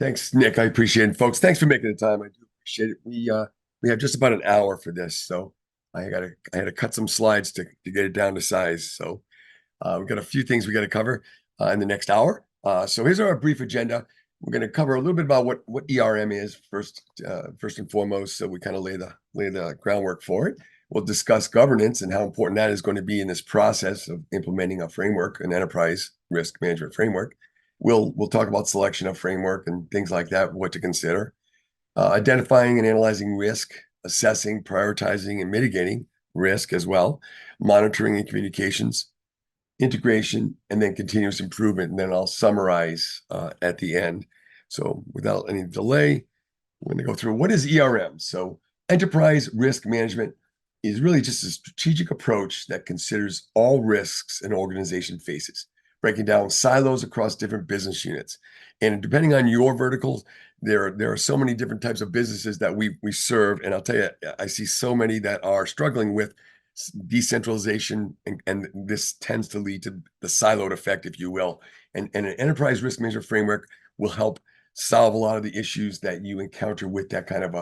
Thanks, Nick. I appreciate it, folks. Thanks for making the time. I do appreciate it. We have just about an hour for this, so I had to cut some slides to get it down to size. So we've got a few things we got to cover in the next hour. So here's our brief agenda. We're going to cover a little bit about what ERM is first and foremost, so we kind of lay the groundwork for it. We'll discuss governance and how important that is going to be in this process of implementing a framework, an enterprise risk management framework. We'll talk about selection of framework and things like that, what to consider, identifying and analyzing risk, assessing, prioritizing, and mitigating risk as well, monitoring and communications, integration, and then continuous improvement. And then I'll summarize at the end. So without any delay, we're going to go through what is ERM. So enterprise risk management is really just a strategic approach that considers all risks an organization faces, breaking down silos across different business units. And depending on your verticals, there are so many different types of businesses that we serve. And I'll tell you, I see so many that are struggling with decentralization, and this tends to lead to the siloed effect, if you will. And an enterprise risk management framework will help solve a lot of the issues that you encounter with that kind of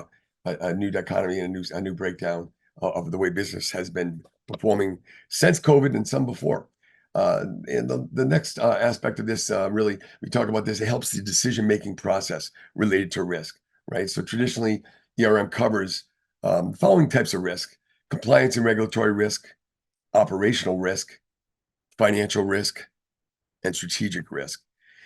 a new dichotomy and a new breakdown of the way business has been performing since COVID and some before. And the next aspect of this, really, we talk about this, it helps the decision-making process related to risk, right? So traditionally, ERM covers the following types of risk: compliance and regulatory risk, operational risk, financial risk, and strategic risk.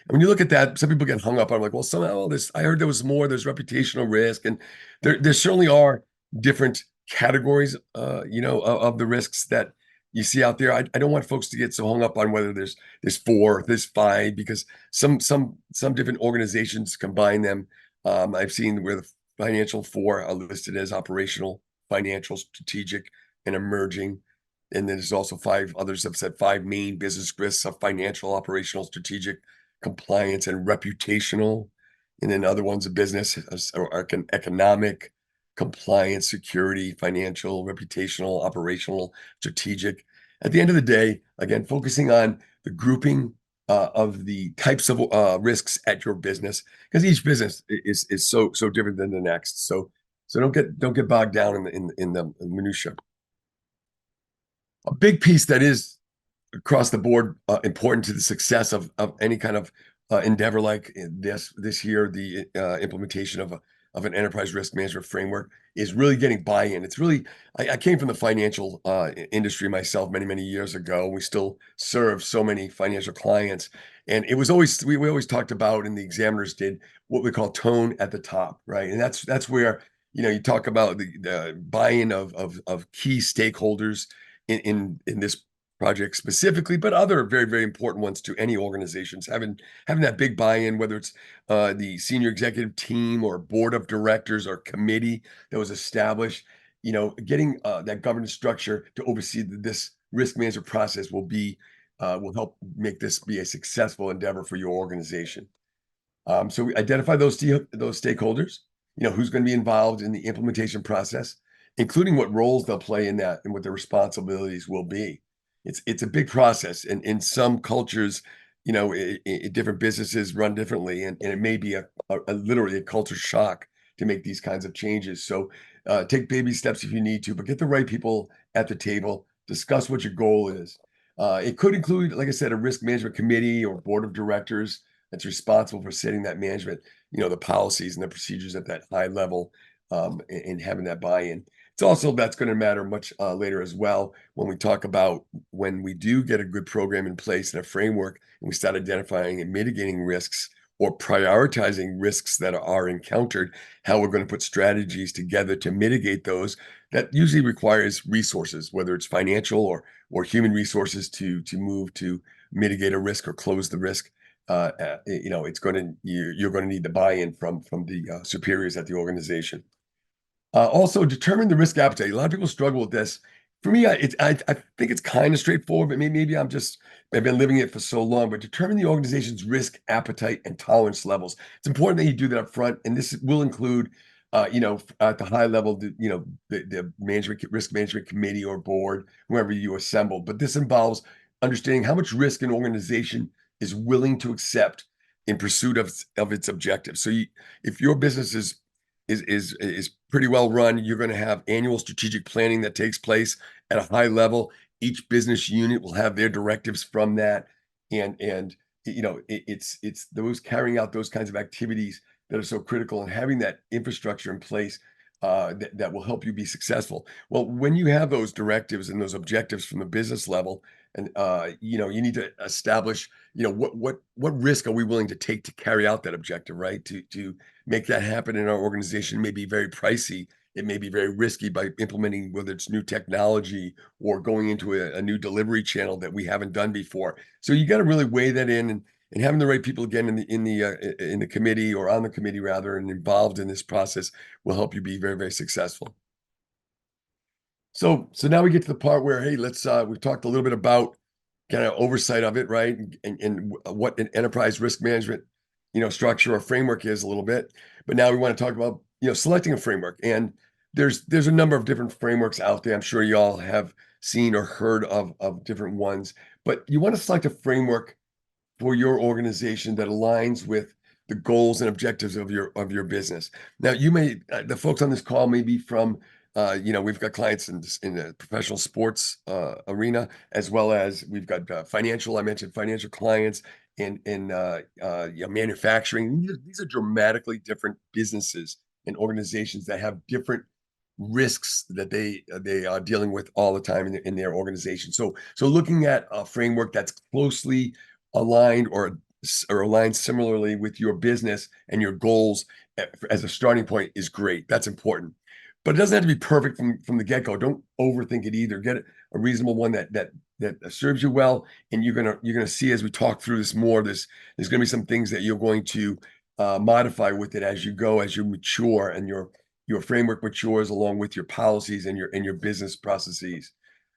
And when you look at that, some people get hung up on like, well, somehow I heard there was more, there's reputational risk, and there certainly are different categories, of the risks that you see out there. I don't want folks to get so hung up on whether there's 4, there's 5, because some different organizations combine them. I've seen where the financial 4 are listed as operational, financial, strategic, and emerging. And then there's also 5 others have said 5 main business risks of financial, operational, strategic, compliance, and reputational. And then other ones of business are economic, compliance, security, financial, reputational, operational, strategic. At the end of the day, again, focusing on the grouping of the types of risks at your business, because each business is so different than the next. So don't get bogged down in the minutia. A big piece that is across the board important to the success of any kind of endeavor like this here, the implementation of an enterprise risk management framework, is really getting buy-in. It's really, I came from the financial industry myself many years ago. We still serve so many financial clients, and it was always, we always talked about, and the examiners did, what we call tone at the top, right? And that's where, you talk about the buy-in of key stakeholders in this project specifically, but other very important ones to any organizations, having that big buy-in, whether it's the senior executive team or board of directors or committee that was established. Getting that governance structure to oversee this risk management process will help make this be a successful endeavor for your organization. So we identify those stakeholders, who's going to be involved in the implementation process, including what roles they'll play in that and what their responsibilities will be. It's a big process, and in some cultures, different businesses run differently, and it may be literally a culture shock to make these kinds of changes. So take baby steps if you need to, but get the right people at the table, discuss what your goal is. It could include, like I said, a risk management committee or board of directors that's responsible for setting that management, the policies and the procedures at that high level, and having that buy-in. It's also, that's going to matter much later as well when we talk about when we do get a good program in place and a framework, and we start identifying and mitigating risks or prioritizing risks that are encountered, how we're going to put strategies together to mitigate those. That usually requires resources, whether it's financial or human resources to move to mitigate a risk or close the risk. You're going to need the buy-in from the superiors at the organization. Also, determine the risk appetite. A lot of people struggle with this. For me, I think it's kind of straightforward, but maybe I've been living it for so long. But determine the organization's risk appetite and tolerance levels. It's important that you do that up front, and this will include, at the high level, the risk management committee or board, whoever you assemble. But this involves understanding how much risk an organization is willing to accept in pursuit of its objectives. So if your business is pretty well run, you're going to have annual strategic planning that takes place at a high level. Each business unit will have their directives from that, and it's those carrying out those kinds of activities that are so critical, and having that infrastructure in place that will help you be successful. Well, when you have those directives and those objectives from the business level, and you need to establish, what risk are we willing to take to carry out that objective, right? To make that happen in our organization may be very pricey. It may be very risky by implementing, whether it's new technology or going into a new delivery channel that we haven't done before. So you got to really weigh that in, and having the right people again in the committee, or on the committee rather, and involved in this process will help you be very, very successful. So now we get to the part where, hey, we've talked a little bit about kind of oversight of it, right? And what an enterprise risk management, structure or framework is a little bit. But now we want to talk about, selecting a framework. And there's a number of different frameworks out there. I'm sure you all have seen or heard of different ones, but you want to select a framework for your organization that aligns with the goals and objectives of your business. Now, you may the folks on this call may be from we've got clients in the professional sports arena, as well as we've got financial. I mentioned financial clients in manufacturing. These are dramatically different businesses and organizations that have different risks that they are dealing with all the time in their organization. So looking at a framework that's closely aligned or aligned similarly with your business and your goals as a starting point is great. That's important. But it doesn't have to be perfect from the get-go. Don't overthink it either. Get a reasonable one that serves you well, and you're gonna see as we talk through this more. There's gonna be some things that you're going to modify with it as you go, as you mature, and your framework matures along with your policies and your business processes.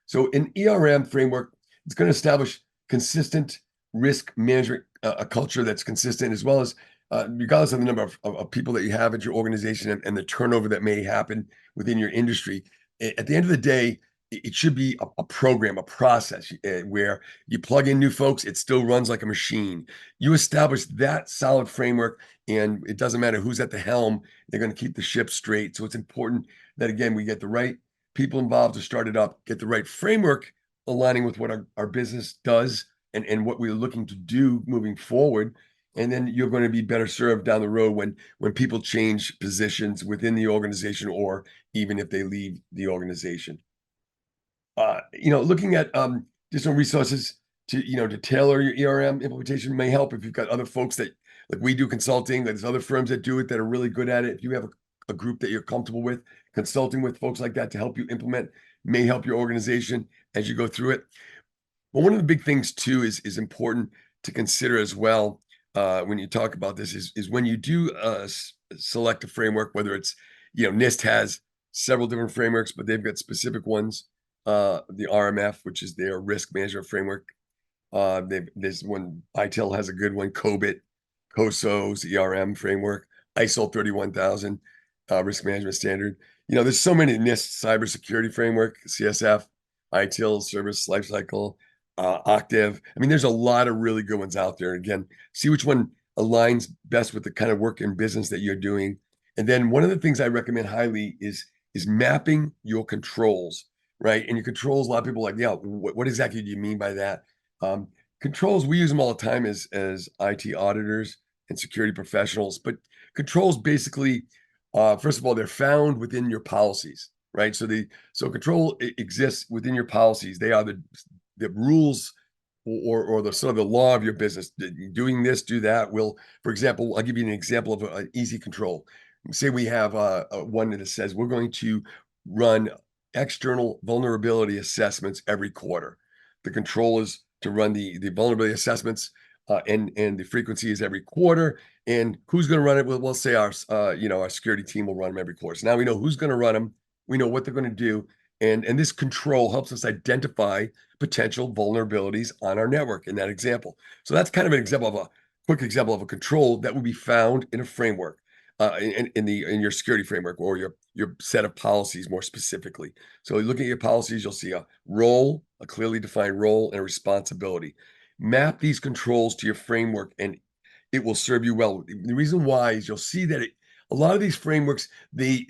So an ERM framework, it's going to establish consistent risk management, a culture that's consistent, as well as regardless of the number of people that you have at your organization, and the turnover that may happen within your industry. At the end of the day, it should be a program, a process where you plug in new folks, it still runs like a machine. You establish that solid framework, and it doesn't matter who's at the helm, they're going to keep the ship straight. So it's important that, again, we get the right people involved to start it up, get the right framework aligning with what our business does, and what we're looking to do moving forward. And then you're going to be better served down the road when people change positions within the organization, or even if they leave the organization. Looking at additional resources to tailor your ERM implementation may help if you've got other folks that, like we do consulting, there's other firms that do it that are really good at it. If you have a group that you're comfortable with, consulting with folks like that to help you implement may help your organization as you go through it. But one of the big things too is important to consider as well when you talk about this is when you do select a framework, whether it's, NIST has several different frameworks, but they've got specific ones. The RMF, which is their risk management framework. There's one, ITIL has a good one, COBIT, COSO's ERM framework, ISO 31000 risk management standard. There's so many. NIST cybersecurity framework, CSF, ITIL service lifecycle, Octave. I mean, there's a lot of really good ones out there. Again, see which one aligns best with the kind of work and business that you're doing. And then one of the things I recommend highly is mapping your controls, right? And your controls, a lot of people are like, yeah, what exactly do you mean by that? Controls, we use them all the time as IT auditors and security professionals, but controls basically, first of all, they're found within your policies, right? So control exists within your policies. They are the rules or the sort of the law of your business. Doing this, do that. For example, I'll give you an example of an easy control. Say we have one that says we're going to run external vulnerability assessments every quarter. The control is to run the vulnerability assessments, and the frequency is every quarter. And who's going to run it? We'll say our security team will run them every quarter. So now we know who's going to run them. We know what they're going to do. And this control helps us identify potential vulnerabilities on our network in that example. So that's kind of an example of a quick example of a control that will be found in a framework, in your security framework, or your set of policies more specifically. So looking at your policies, you'll see a role, a clearly defined role, and a responsibility. Map these controls to your framework, and it will serve you well. The reason why is you'll see that a lot of these frameworks, they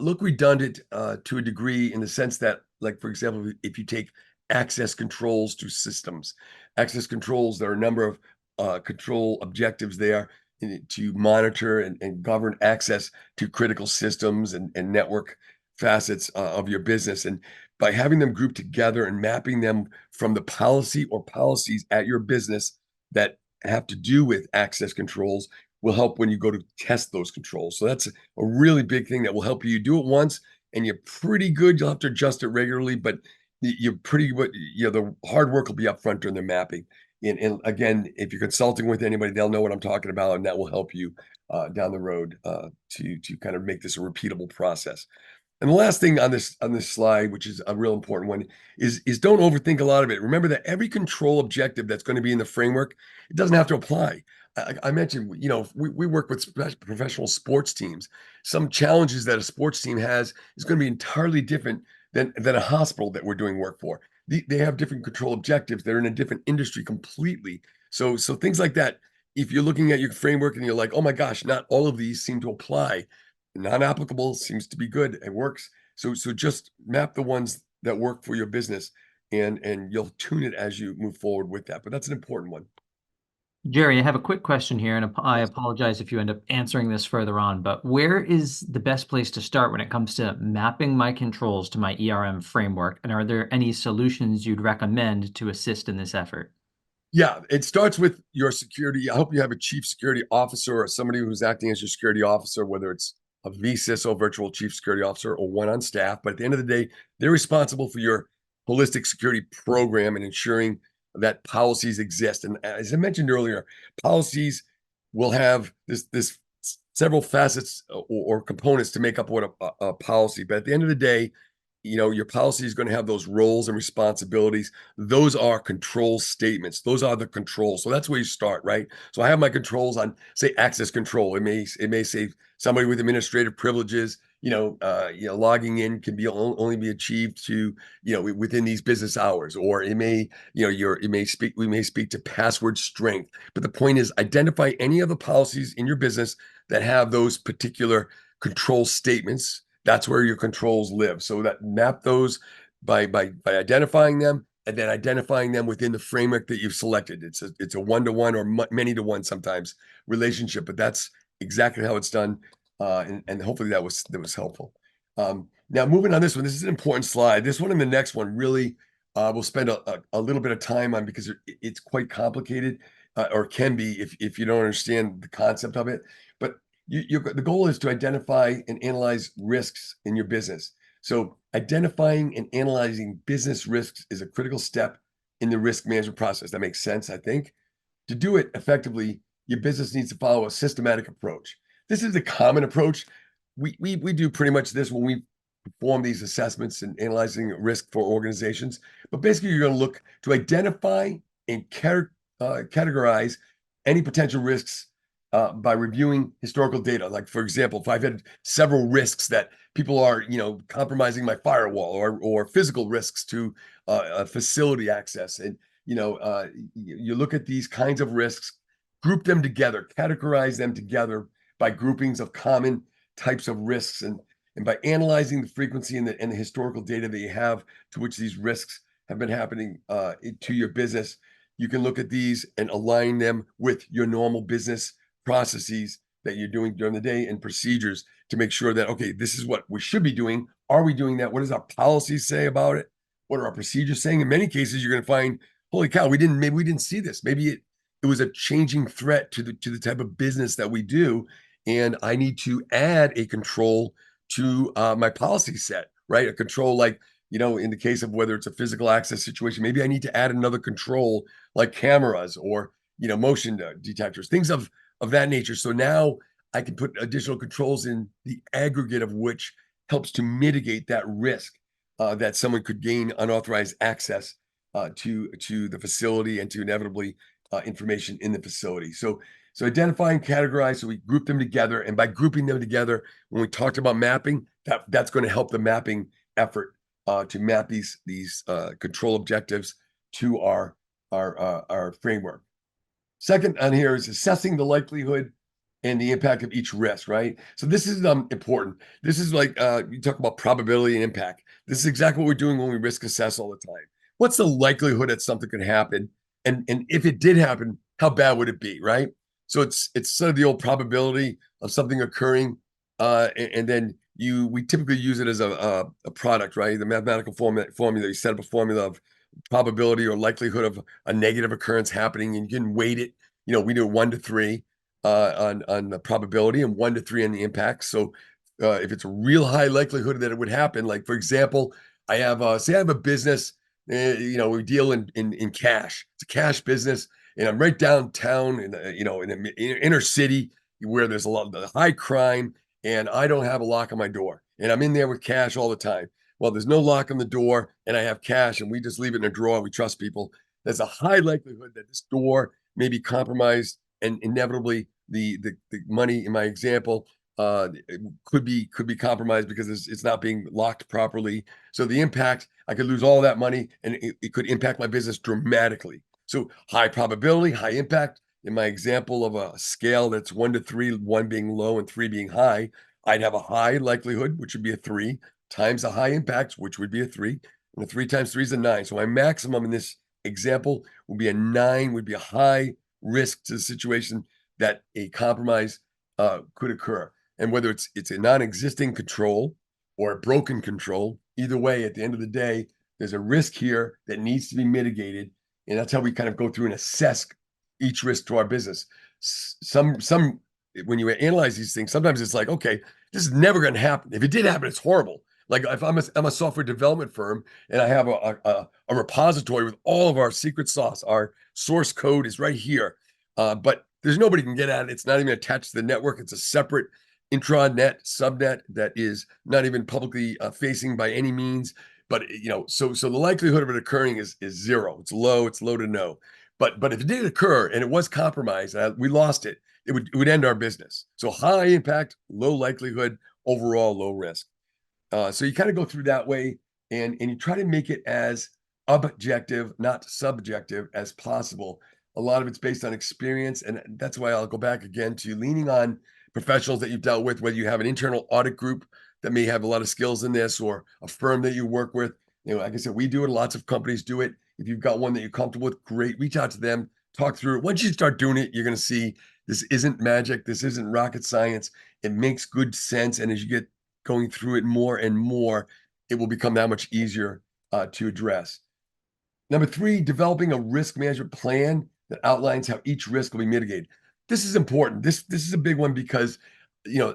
look redundant to a degree in the sense that, like, for example, if you take access controls to systems, access controls, there are a number of control objectives there to monitor and govern access to critical systems and network facets of your business. And by having them grouped together and mapping them from the policy or policies at your business that have to do with access controls will help when you go to test those controls. So that's a really big thing that will help you. You do it once and you're pretty good. You'll have to adjust it regularly, but you're pretty good. The hard work will be up front during the mapping. And again, if you're consulting with anybody, they'll know what I'm talking about, and that will help you down the road to kind of make this a repeatable process. And the last thing on this slide, which is a real important one, is don't overthink a lot of it. Remember that every control objective that's going to be in the framework, it doesn't have to apply. I mentioned, we work with professional sports teams. Some challenges that a sports team has is going to be entirely different than a hospital that we're doing work for. They have different control objectives. They're in a different industry completely. So things like that. If you're looking at your framework and you're like, oh my gosh, not all of these seem to apply. Non-applicable seems to be good. It works. So just map the ones that work for your business, and you'll tune it as you move forward with that. But that's an important one. Jerry, I have a quick question here, and I Yes. apologize if you end up answering this further on, but where is the best place to start when it comes to mapping my controls to my ERM framework? And are there any solutions you'd recommend to assist in this effort? Yeah, it starts with your security. I hope you have a chief security officer or somebody who's acting as your security officer, whether it's a VCISO, virtual chief security officer, or one on staff. But at the end of the day, they're responsible for your holistic security program and ensuring that policies exist. And as I mentioned earlier, policies will have this several facets or components to make up what a policy. But at the end of the day, your policy is going to have those roles and responsibilities. Those are control statements. Those are the controls. So that's where you start, right? So I have my controls on, say, access control. It may say somebody with administrative privileges, logging in can be only be achieved to, within these business hours, or it may, we may speak to password strength. But the point is, identify any of the policies in your business that have those particular control statements. That's where your controls live. So that map those by identifying them, and then identifying them within the framework that you've selected. It's a one-to-one or many to one sometimes relationship, but that's exactly how it's done. And hopefully that was helpful. Now moving on this one, this is an important slide. This one and the next one really we'll spend a little bit of time on because it's quite complicated, or can be if you don't understand the concept of it. But the goal is to identify and analyze risks in your business. So identifying and analyzing business risks is a critical step in the risk management process. That makes sense, I think. To do it effectively, your business needs to follow a systematic approach. This is a common approach. We do pretty much this when we perform these assessments and analyzing risk for organizations. But basically, you're going to look to identify and categorize any potential risks by reviewing historical data. Like, for example, if I've had several risks that people are, compromising my firewall, or physical risks to facility access, and you look at these kinds of risks, group them together, categorize them together by groupings of common types of risks, and by analyzing the frequency and the historical data that you have to which these risks have been happening to your business, you can look at these and align them with your normal business processes that you're doing during the day and procedures to make sure that, okay, this is what we should be doing. Are we doing that? What does our policies say about it? What are our procedures saying? In many cases, you're going to find, holy cow, maybe we didn't see this. Maybe it was a changing threat to the type of business that we do. And I need to add a control to my policy set, right? A control like, in the case of whether it's a physical access situation, maybe I need to add another control like cameras or, motion detectors, things of that nature. So now I can put additional controls in, the aggregate of which helps to mitigate that risk that someone could gain unauthorized access to the facility and to inevitably information in the facility. So identify and categorize. So we group them together, and by grouping them together, when we talked about mapping, that's going to help the mapping effort to map these control objectives to our framework. Second on here is assessing the likelihood and the impact of each risk, right? So this is important. This is like you talk about probability and impact. This is exactly what we're doing when we risk assess all the time. What's the likelihood that something could happen? And if it did happen, how bad would it be, right? So it's sort of the old probability of something occurring, and then we typically use it as a product, right? The mathematical formula. You set up a formula of probability or likelihood of a negative occurrence happening, and you can weight it. We do 1 to 3 on the probability and 1 to 3 on the impact. So if it's a real high likelihood that it would happen, like for example, I have say I have a business, we deal in cash. It's a cash business, and I'm right downtown in the inner city where there's a lot of high crime, and I don't have a lock on my door, and I'm in there with cash all the time. Well, there's no lock on the door, and I have cash, and we just leave it in a drawer. We trust people. There's a high likelihood that this door may be compromised, and inevitably the money in my example could be compromised because it's not being locked properly. So the impact, I could lose all that money, and it could impact my business dramatically. So high probability, high impact. In my example of a scale that's 1 to 3, 1 being low and 3 being high, I'd have a high likelihood, which would be a 3, times a high impact, which would be a 3, and a 3 times 3 is a 9. So my maximum in this example would be a 9, would be a high risk to the situation that a compromise could occur. And whether it's a non-existing control or a broken control, either way, at the end of the day, there's a risk here that needs to be mitigated. And that's how we kind of go through and assess each risk to our business. Some when you analyze these things, sometimes it's like, okay, this is never going to happen. If it did happen, it's horrible. Like if I'm a software development firm and I have a repository with all of our secret sauce, our source code is right here, but there's nobody can get at it. It's not even attached to the network. It's a separate intranet subnet that is not even publicly facing by any means. But so the likelihood of it occurring is 0. It's low to no. But if it did occur and it was compromised, we lost it, it would end our business. So high impact, low likelihood, overall low risk. So you kind of go through that way, and you try to make it as objective, not subjective, as possible. A lot of it's based on experience, and that's why I'll go back again to leaning on professionals that you've dealt with, whether you have an internal audit group that may have a lot of skills in this, or a firm that you work with. Like I said, we do it. Lots of companies do it. If you've got one that you're comfortable with, great. Reach out to them, talk through it. Once you start doing it, you're going to see this isn't magic. This isn't rocket science. It makes good sense. And as you get going through it more and more, it will become that much easier to address. Number 3, developing a risk management plan that outlines how each risk will be mitigated. This is important. This is a big one because,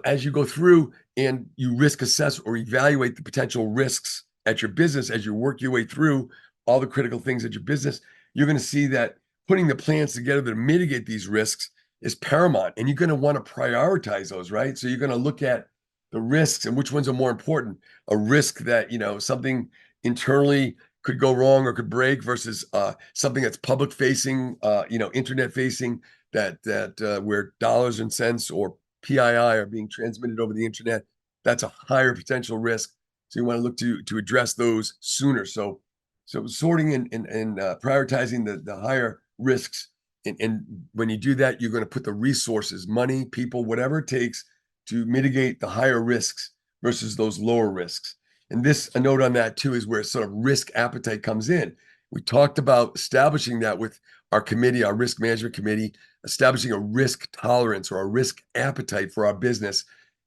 as you go through and you risk assess or evaluate the potential risks at your business, as you work your way through all the critical things at your business, you're going to see that putting the plans together to mitigate these risks is paramount, and you're going to want to prioritize those, right? So you're going to look at the risks and which ones are more important. A risk that, something internally could go wrong or could break versus something that's public facing, internet facing, that where dollars and cents or PII are being transmitted over the internet. That's a higher potential risk. So you want to look to address those sooner. So sorting and prioritizing the higher risks. And when you do that, you're going to put the resources, money, people, whatever it takes to mitigate the higher risks versus those lower risks. And a note on that too is where sort of risk appetite comes in. We talked about establishing that with our committee, our risk management committee, establishing a risk tolerance or a risk appetite for our business.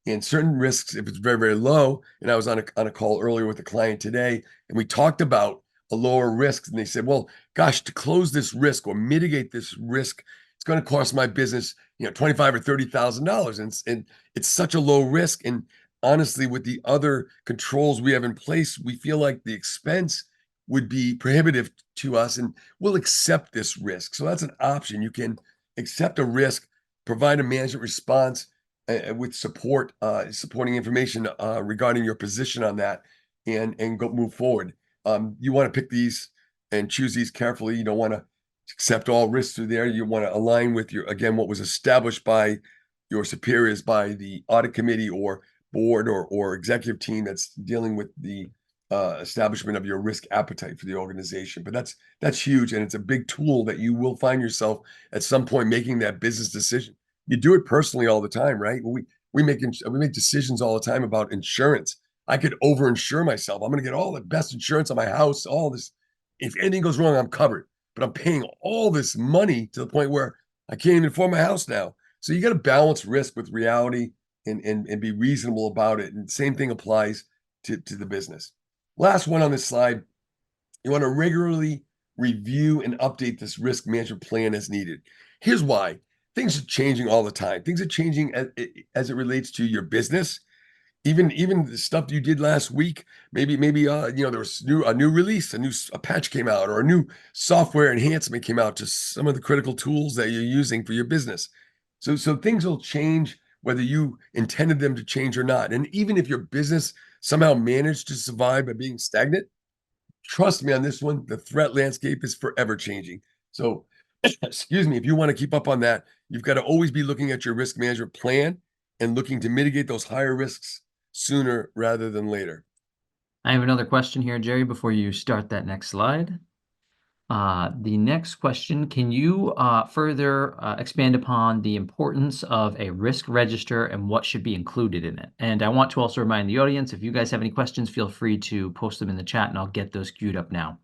And certain risks, if it's very, very low, and I was on a call earlier with a client today, and we talked about a lower risk, and they said, well, gosh, to close this risk or mitigate this risk, it's going to cost my business, $25,000 or $30,000, and it's such a low risk. And honestly, with the other controls we have in place, we feel like the expense would be prohibitive to us, and we'll accept this risk. So that's an option. You can accept a risk, provide a management response with supporting information regarding your position on that, and go move forward. You want to pick these and choose these carefully. You don't want to accept all risks through there. You want to align with what was established by your superiors, by the audit committee or board or executive team that's dealing with the establishment of your risk appetite for the organization. But that's huge, and it's a big tool that you will find yourself at some point making that business decision. You do it personally all the time, right? We make decisions all the time about insurance. I could over-insure myself. I'm going to get all the best insurance on my house, all this. If anything goes wrong, I'm covered. But I'm paying all this money to the point where I can't even afford my house now. So you got to balance risk with reality and be reasonable about it. And the same thing applies to the business. Last one on this slide, you want to regularly review and update this risk management plan as needed. Here's why. Things are changing all the time. Things are changing as it relates to your business. Even the stuff you did last week, maybe there was a new release, a patch came out, or a new software enhancement came out to some of the critical tools that you're using for your business. So things will change whether you intended them to change or not. And even if your business somehow managed to survive by being stagnant, trust me on this one, the threat landscape is forever changing. So, excuse me, if you want to keep up on that, you've got to always be looking at your risk management plan and looking to mitigate those higher risks sooner rather than later. I have another question here, Jerry, before you start that next slide. The next question, can you further expand upon the importance of a risk register and what should be included in it? And I want to also remind the audience, if you guys have any questions, feel free to post them in the chat and I'll get those queued up now.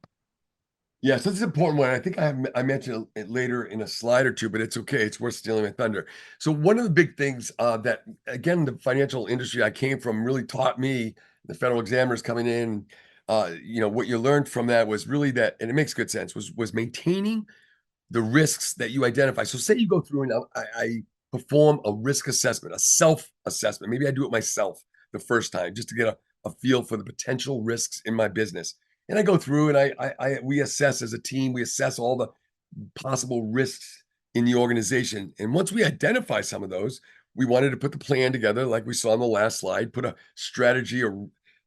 Yeah, so this is an important one. I think I mentioned it later in a slide or two, but it's okay. It's worth stealing my thunder. So one of the big things that, again, the financial industry I came from really taught me, the federal examiners coming in, what you learned from that was really that, and it makes good sense, was maintaining the risks that you identify. So say you go through and I perform a risk assessment, a self-assessment. Maybe I do it myself the first time just to get a feel for the potential risks in my business. And I go through and we assess as a team, we assess all the possible risks in the organization. And once we identify some of those, we wanted to put the plan together, like we saw on the last slide, put a strategy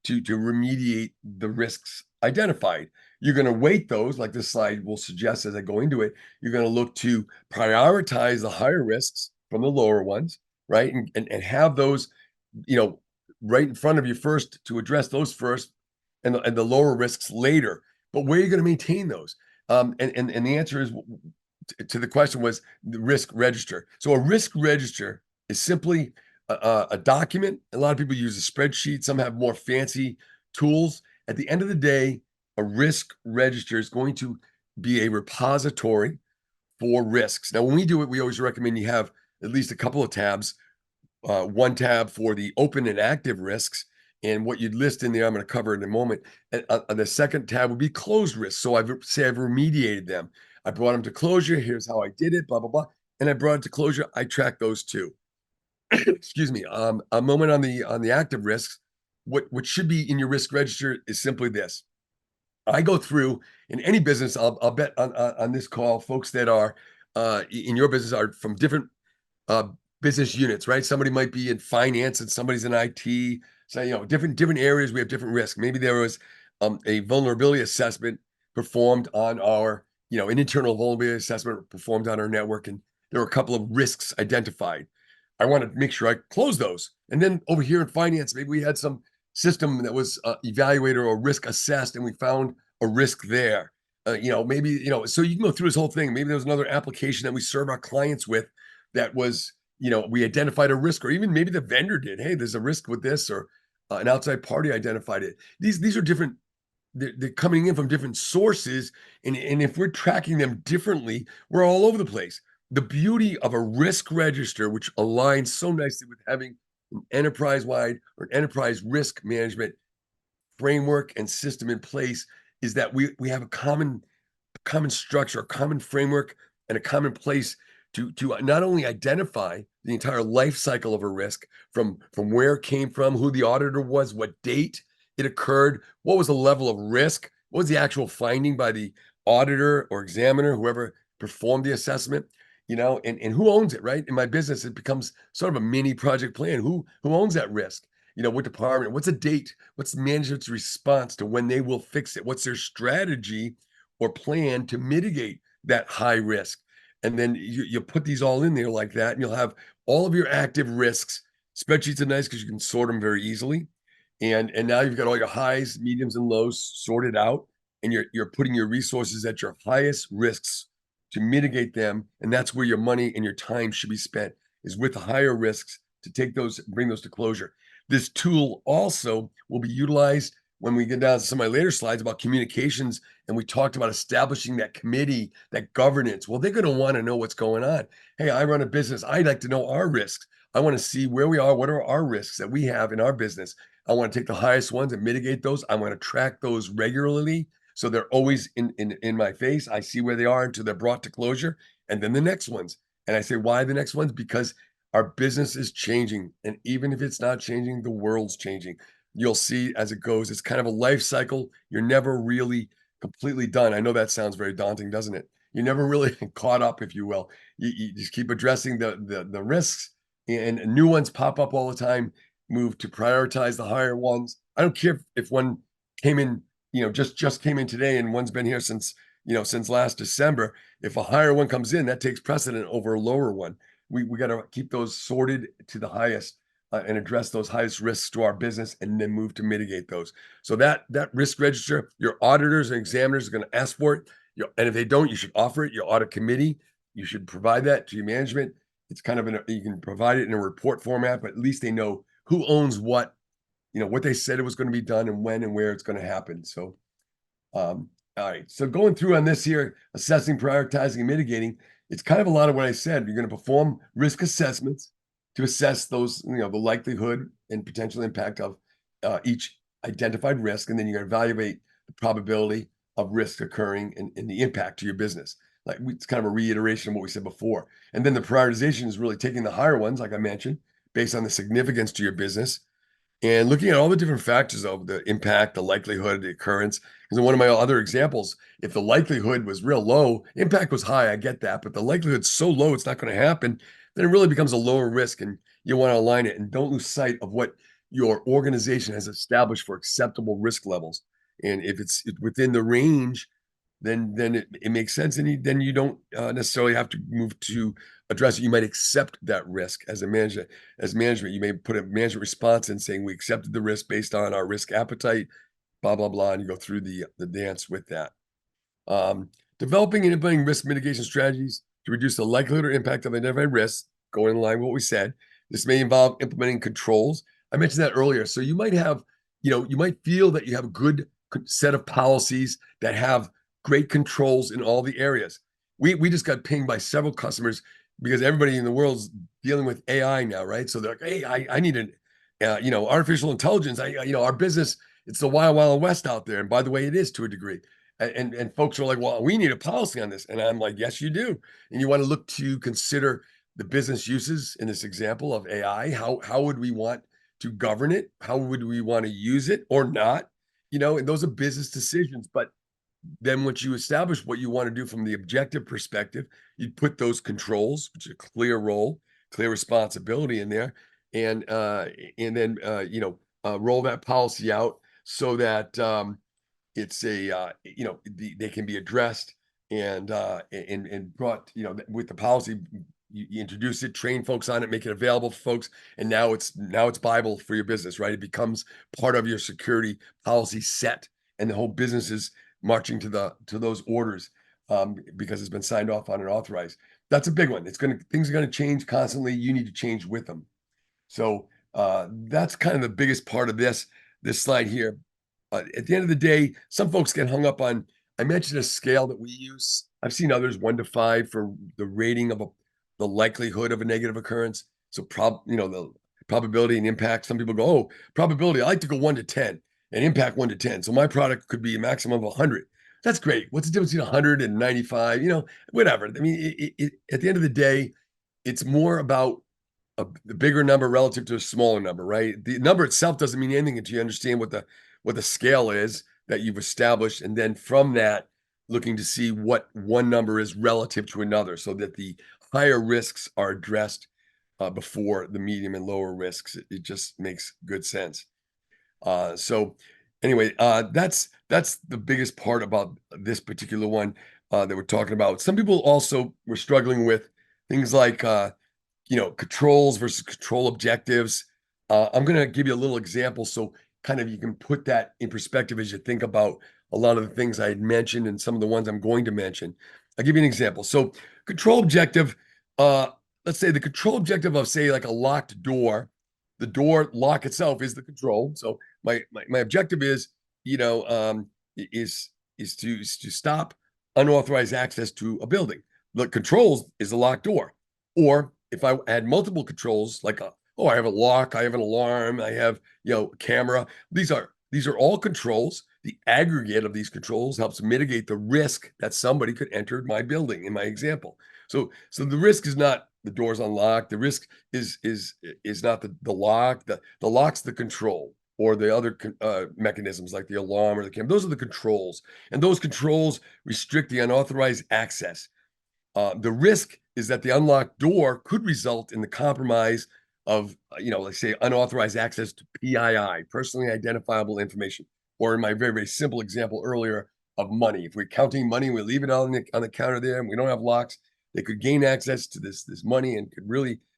to remediate the risks identified. You're going to weight those, like this slide will suggest as I go into it. You're going to look to prioritize the higher risks from the lower ones, right? And have those, right in front of you first to address those first and the lower risks later. But where are you going to maintain those? And the answer is to the question was the risk register. So a risk register is simply a document. A lot of people use a spreadsheet. Some have more fancy tools. At the end of the day, a risk register is going to be a repository for risks. Now, when we do it, we always recommend you have at least a couple of tabs. One tab for the open and active risks, and what you'd list in there, I'm going to cover in a moment. And the second tab would be closed risks. So I've remediated them. I brought them to closure. Here's how I did it, blah, blah, blah. And I brought it to closure. I track those too. Excuse me. A moment on the active risks. What should be in your risk register is simply this. I go through in any business. I'll bet on this call, folks that are in your business are from different business units, right? Somebody might be in finance and somebody's in IT. So, different areas, we have different risks. Maybe there was a vulnerability assessment performed on our, an internal vulnerability assessment performed on our network, and there were a couple of risks identified. I want to make sure I close those. And then over here in finance, maybe we had some system that was evaluated or risk assessed, and we found a risk there. Maybe, so you can go through this whole thing. Maybe there was another application that we serve our clients with that was, we identified a risk, or even maybe the vendor did. Hey, there's a risk with this, or an outside party identified it. These are different. They're coming in from different sources, and if we're tracking them differently, we're all over the place. The beauty of a risk register, which aligns so nicely with having an enterprise-wide or an enterprise risk management framework and system in place, is that we have a common structure, a common framework, and a common place to not only identify the entire life cycle of a risk from where it came from, who the auditor was, what date it occurred, what was the level of risk, what was the actual finding by the auditor or examiner, whoever performed the assessment, and who owns it, right? In my business, it becomes sort of a mini project plan. Who owns that risk? What department? What's the date? What's the management's response to when they will fix it? What's their strategy or plan to mitigate that high risk? And then you put these all in there like that, and you'll have all of your active risks. Spreadsheets are nice because you can sort them very easily. And now you've got all your highs, mediums, and lows sorted out, and you're putting your resources at your highest risks to mitigate them. And that's where your money and your time should be spent, is with the higher risks to take those, bring those to closure. This tool also will be utilized when we get down to some of my later slides about communications, and we talked about establishing that committee, that governance. Well, they're going to want to know what's going on. Hey, I run a business. I'd like to know our risks. I want to see where we are. What are our risks that we have in our business? I want to take the highest ones and mitigate those. I want to track those regularly, so they're always in my face. I see where they are until they're brought to closure, and then the next ones. And I say, why the next ones? Because our business is changing, and even if it's not changing, the world's changing. You'll see as it goes. It's kind of a life cycle. You're never really completely done. I know that sounds very daunting, doesn't it? You're never really caught up, if you will. You just keep addressing the risks, and new ones pop up all the time. Move to prioritize the higher ones. I don't care if one came in, just came in today, and one's been here since last December. If a higher one comes in, that takes precedent over a lower one. We got to keep those sorted to the highest, and address those highest risks to our business, and then move to mitigate those. So that risk register, your auditors and examiners are going to ask for it. And if they don't, you should offer it. Your audit committee, you should provide that to your management. It's kind of you can provide it in a report format, but at least they know who owns what, what they said it was going to be done, and when and where it's going to happen. So, all right. So going through on this here, assessing, prioritizing, and mitigating, it's kind of a lot of what I said. You're going to perform risk assessments to assess those, the likelihood and potential impact of each identified risk. And then you're going to evaluate the probability of risk occurring and the impact to your business. It's kind of a reiteration of what we said before. And then the prioritization is really taking the higher ones, like I mentioned, based on the significance to your business, and looking at all the different factors of the impact, the likelihood, the occurrence. Because in one of my other examples, if the likelihood was real low, impact was high, I get that, but the likelihood's so low it's not going to happen, then it really becomes a lower risk, and you want to align it, and don't lose sight of what your organization has established for acceptable risk levels. And if it's within the range, then it makes sense, and then you don't necessarily have to move to address it. You might accept that risk as a manager. As management, you may put a management response in saying, we accepted the risk based on our risk appetite, blah, blah, blah, and you go through the dance with that. Developing and implementing risk mitigation strategies to reduce the likelihood or impact of identified risks, going in line with what we said. This may involve implementing controls. I mentioned that earlier. So you might have, you might feel that you have a good set of policies that have great controls in all the areas. We just got pinged by several customers because everybody in the world's dealing with AI now, right? So they're like, hey, I need an, artificial intelligence. Our business, it's the wild, wild west out there. And by the way, it is to a degree. And folks are like, well, we need a policy on this. And I'm like, yes, you do. And you want to look to consider the business uses in this example of AI. How would we want to govern it? How would we want to use it or not? And those are business decisions. But then once you establish what you want to do from the objective perspective, you put those controls, which is a clear role, clear responsibility in there, and then roll that policy out so that it's they can be addressed and brought, with the policy. You introduce it, train folks on it, make it available for folks, and now it's Bible for your business, right? It becomes part of your security policy set, and the whole business is marching to those orders because it's been signed off on and authorized. That's a big one. Things are going to change constantly. You need to change with them. So that's kind of the biggest part of this slide here. At the end of the day, some folks get hung up on, I mentioned a scale that we use. I've seen others 1 to 5 for the rating of the likelihood of a negative occurrence. So the probability and impact. Some people go, oh, probability, I like to go 1 to 10 and impact 1 to 10. So my product could be a maximum of 100. That's great. What's the difference between 100 and 95? Whatever. I mean, at the end of the day, it's more about the bigger number relative to a smaller number, right? The number itself doesn't mean anything until you understand what the scale is that you've established. And then from that, looking to see what one number is relative to another, so that the higher risks are addressed before the medium and lower risks. It just makes good sense. So anyway, that's the biggest part about this particular one that we're talking about. Some people also were struggling with things like controls versus control objectives. I'm going to give you a little example. So kind of, you can put that in perspective as you think about a lot of the things I had mentioned and some of the ones I'm going to mention. I'll give you an example. So control objective, let's say the control objective of, say, like a locked door, the door lock itself is the control. So my objective is, is to stop unauthorized access to a building. The controls is a locked door. Or if I had multiple controls, like I have a lock, I have an alarm, I have, camera. These are all controls. The aggregate of these controls helps mitigate the risk that somebody could enter my building in my example. So the risk is not the door's unlocked. The risk is not the lock. The lock's the control, or the other mechanisms like the alarm or the camera. Those are the controls, and those controls restrict the unauthorized access. The risk is that the unlocked door could result in the compromise of, let's say, unauthorized access to PII, personally identifiable information, or in my very, very simple example earlier, of money. If we're counting money, we leave it on the counter there, and we don't have locks, they could gain access to this money, and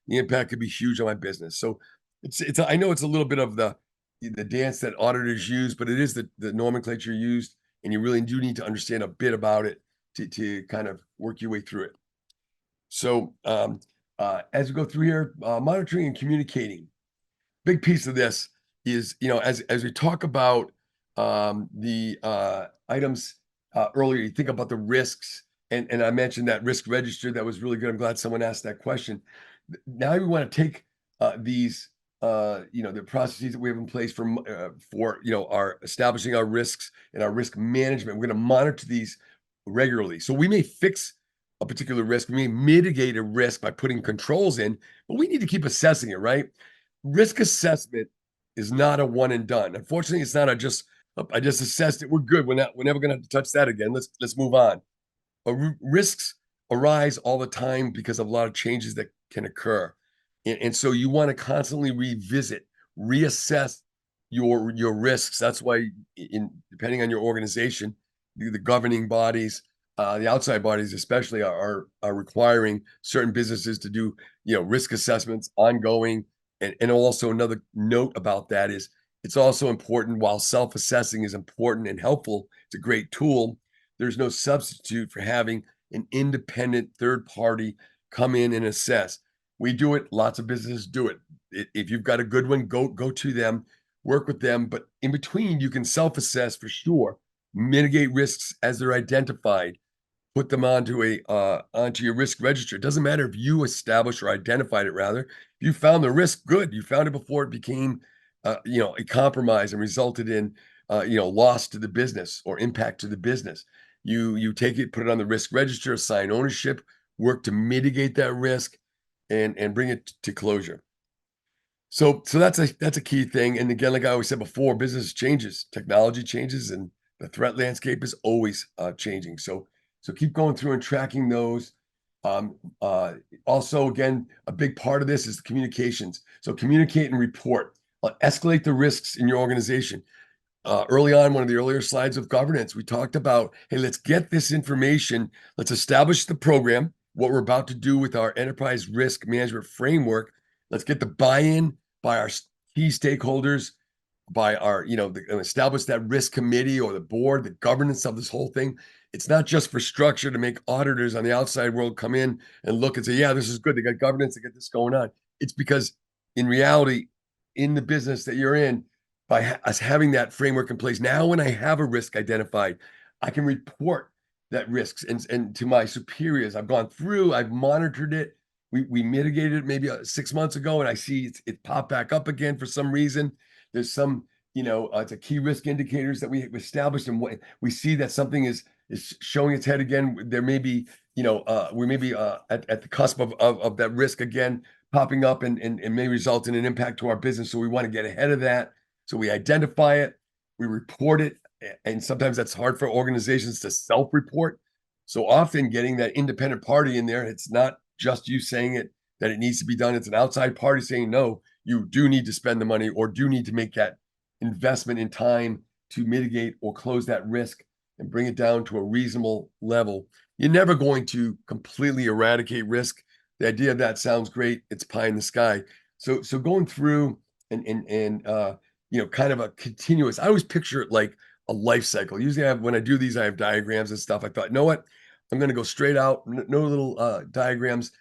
the impact could be huge on my business. So I know it's a little bit of the dance that auditors use, but it is the nomenclature used, and you really do need to understand a bit about it to kind of work your way through it. So as we go through here, monitoring and communicating. Big piece of this is, as we talk about the items earlier, you think about the risks, and I mentioned that risk register. That was really good. I'm glad someone asked that question. Now we want to take these, the processes that we have in place for our establishing our risks and our risk management. We're going to monitor these regularly. So we may fix a particular risk, we may mitigate a risk by putting controls in, but we need to keep assessing it, right? Risk assessment is not a one and done. Unfortunately, it's not I just assessed it, we're good. We're never going to have to touch that again. Let's move on. Risks arise all the time because of a lot of changes that can occur. And so you want to constantly revisit, reassess your risks. That's why, depending on your organization, the governing bodies, the outside bodies especially, are requiring certain businesses to do, risk assessments ongoing. And also another note about that is, it's also important, while self-assessing is important and helpful, it's a great tool, there's no substitute for having an independent third party come in and assess. We do it. Lots of businesses do it. If you've got a good one, go to them, work with them. But in between, you can self-assess for sure, mitigate risks as they're identified, put them onto your risk register. It doesn't matter if you established or identified it. Rather, you found the risk, good. You found it before it became, a compromise and resulted in, loss to the business or impact to the business. You take it, put it on the risk register, assign ownership, work to mitigate that risk, and bring it to closure. So that's a key thing. And again, like I always said before, business changes, technology changes, and the threat landscape is always changing. So keep going through and tracking those. Also, again, a big part of this is communications. So communicate and report. Escalate the risks in your organization. Early on, one of the earlier slides of governance, we talked about, hey, let's get this information. Let's establish the program, what we're about to do with our enterprise risk management framework. Let's get the buy-in by our key stakeholders, by our, establish that risk committee or the board, the governance of this whole thing. It's not just for structure to make auditors on the outside world come in and look and say, yeah, this is good. They got governance, they get this going on. It's because in reality, in the business that you're in, by us having that framework in place, now when I have a risk identified, I can report that risks and to my superiors. I've gone through, I've monitored it. We mitigated it maybe 6 months ago, and I see it popped back up again for some reason. There's some, it's a key risk indicators that we established, and we see that something is showing its head again. There may be, we may be at the cusp of that risk again popping up and may result in an impact to our business. So we want to get ahead of that. So we identify it, we report it, and sometimes that's hard for organizations to self-report. So often getting that independent party in there, it's not just you saying it, that it needs to be done. It's an outside party saying, no, you do need to spend the money or do need to make that investment in time to mitigate or close that risk and bring it down to a reasonable level. You're never going to completely eradicate risk. The idea of that sounds great. It's pie in the sky. So going through and kind of a continuous. I always picture it like a life cycle. Usually when I do these, I have diagrams and stuff. I thought, you know what? I'm going to go straight out, no little diagrams.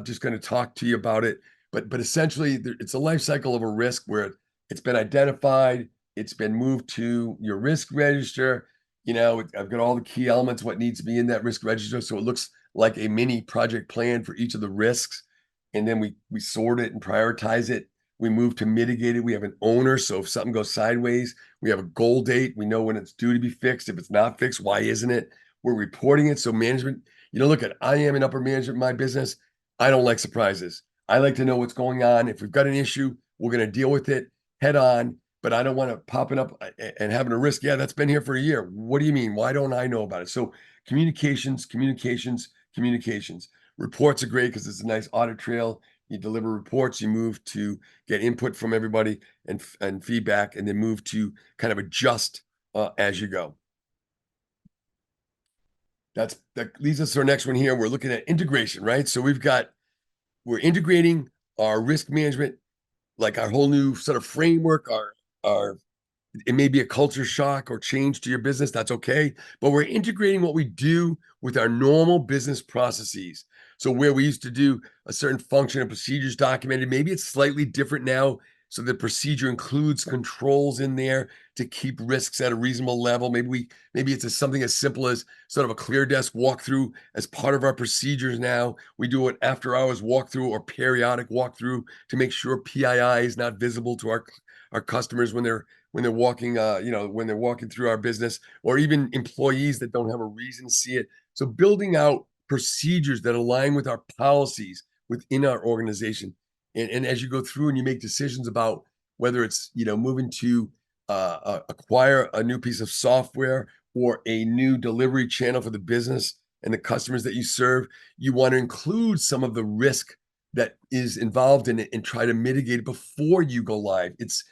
Just going to talk to you about it. But essentially, it's a life cycle of a risk where it's been identified, it's been moved to your risk register. I've got all the key elements, what needs to be in that risk register, so it looks like a mini project plan for each of the risks. And then we sort it and prioritize it. We move to mitigate it. We have an owner, so if something goes sideways, we have a goal date. We know when it's due to be fixed. If it's not fixed, why isn't it? We're reporting it. So management, look at, I am in upper management in my business. I don't like surprises. I like to know what's going on. If we've got an issue, we're going to deal with it head on, but I don't want to popping up and having a risk. Yeah, that's been here for a year. What do you mean? Why don't I know about it? So communications. Reports are great because it's a nice audit trail. You deliver reports, you move to get input from everybody and feedback, and then move to kind of adjust as you go. That leads us to our next one here. We're looking at integration, right? So we're integrating our risk management, like our whole new sort of framework, our it may be a culture shock or change to your business. That's okay. But we're integrating what we do with our normal business processes. So where we used to do a certain function and procedures documented, maybe it's slightly different now. So the procedure includes controls in there to keep risks at a reasonable level. Maybe it's something as simple as sort of a clear desk walkthrough as part of our procedures now. We do an after hours walkthrough or periodic walkthrough to make sure PII is not visible to our customers when they're walking, when they're walking through our business, or even employees that don't have a reason to see it. So building out procedures that align with our policies within our organization. And as you go through and you make decisions about whether it's, moving to acquire a new piece of software or a new delivery channel for the business and the customers that you serve, you want to include some of the risk that is involved in it and try to mitigate it before you go live. It's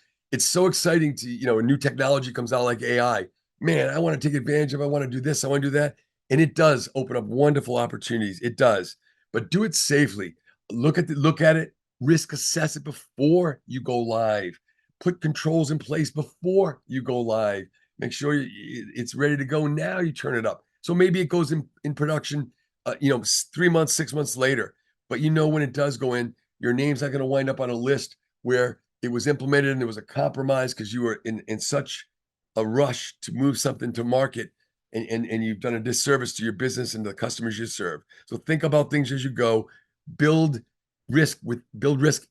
so exciting to, a new technology comes out like AI. Man, I want to take advantage of, I want to do this, I want to do that. And it does open up wonderful opportunities. It does, but do it safely. Look at it, risk assess it before you go live. Put controls in place before you go live. Make sure it's ready to go. Now you turn it up. So maybe it goes in production, 3 months, 6 months later. But when it does go in, your name's not going to wind up on a list where it was implemented and there was a compromise because you were in such a rush to move something to market, and you've done a disservice to your business and the customers you serve. So think about things as you go, build risk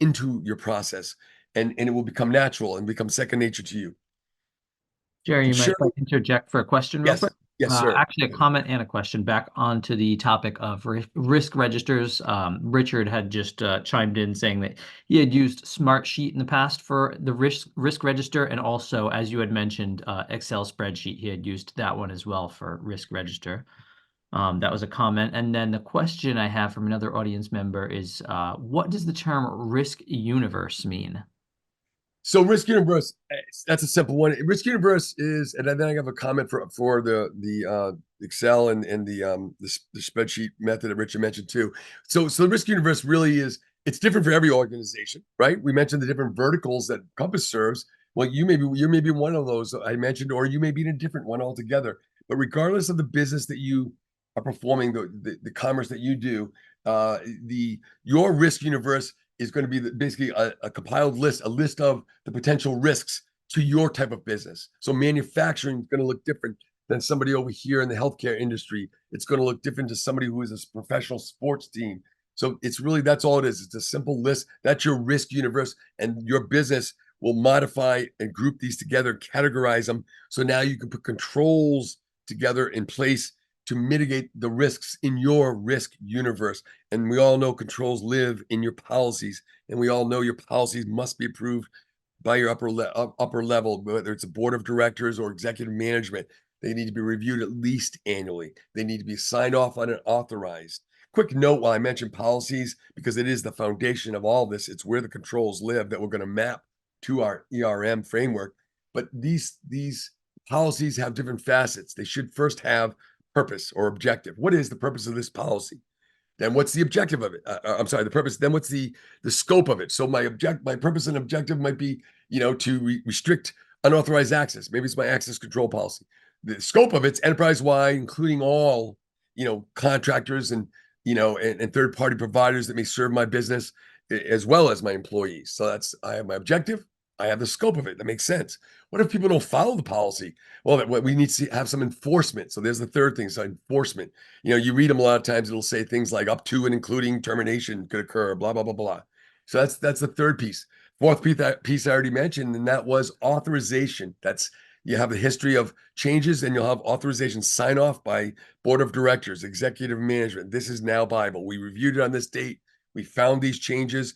into your process, and it will become natural and become second nature to you. Jerry, And you mind if I surely, interject for a question real yes, quick? yes, sir. Actually, a comment and a question back onto the topic of risk registers. Richard had just chimed in saying that he had used Smartsheet in the past for the risk register, and also, as you had mentioned, Excel spreadsheet. He had used that one as well for risk register. That was a comment. And then the question I have from another audience member is, what does the term risk universe mean? So risk universe, that's a simple one. Risk universe is, and then I have a comment for the Excel and the spreadsheet method that Richard mentioned too. So the risk universe really is, it's different for every organization, right? We mentioned the different verticals that Compass serves. Well, you may be one of those I mentioned, or you may be in a different one altogether. But regardless of the business that you are performing, the commerce that you do, your risk universe is going to be basically a compiled list, a list of the potential risks to your type of business. So manufacturing is going to look different than somebody over here in the healthcare industry. It's going to look different to somebody who is a professional sports team. So that's all it is. It's a simple list. That's your risk universe, and your business will modify and group these together, categorize them. So now you can put controls together in place to mitigate the risks in your risk universe. And we all know controls live in your policies, and we all know your policies must be approved by your upper level, whether it's a board of directors or executive management. They need to be reviewed at least annually. They need to be signed off on and authorized. Quick note while I mention policies, because it is the foundation of all this, it's where the controls live that we're going to map to our ERM framework. But these policies have different facets. They should first have purpose or objective. What is the purpose of this policy? Then what's the objective of it? I'm sorry, the purpose. Then what's the scope of it? So my purpose and objective might be, to restrict unauthorized access. Maybe it's my access control policy. The scope of it's enterprise-wide, including all, contractors and, and third-party providers that may serve my business, as well as my employees. So I have my objective. I have the scope of it. That makes sense. What if people don't follow the policy? Well, we need to have some enforcement. So there's the third thing. So enforcement. You read them a lot of times. It'll say things like up to and including termination could occur. Blah blah blah blah. So that's the third piece. Fourth piece I already mentioned, and that was authorization. You have the history of changes, and you'll have authorization sign off by board of directors, executive management. This is now Bible. We reviewed it on this date. We found these changes.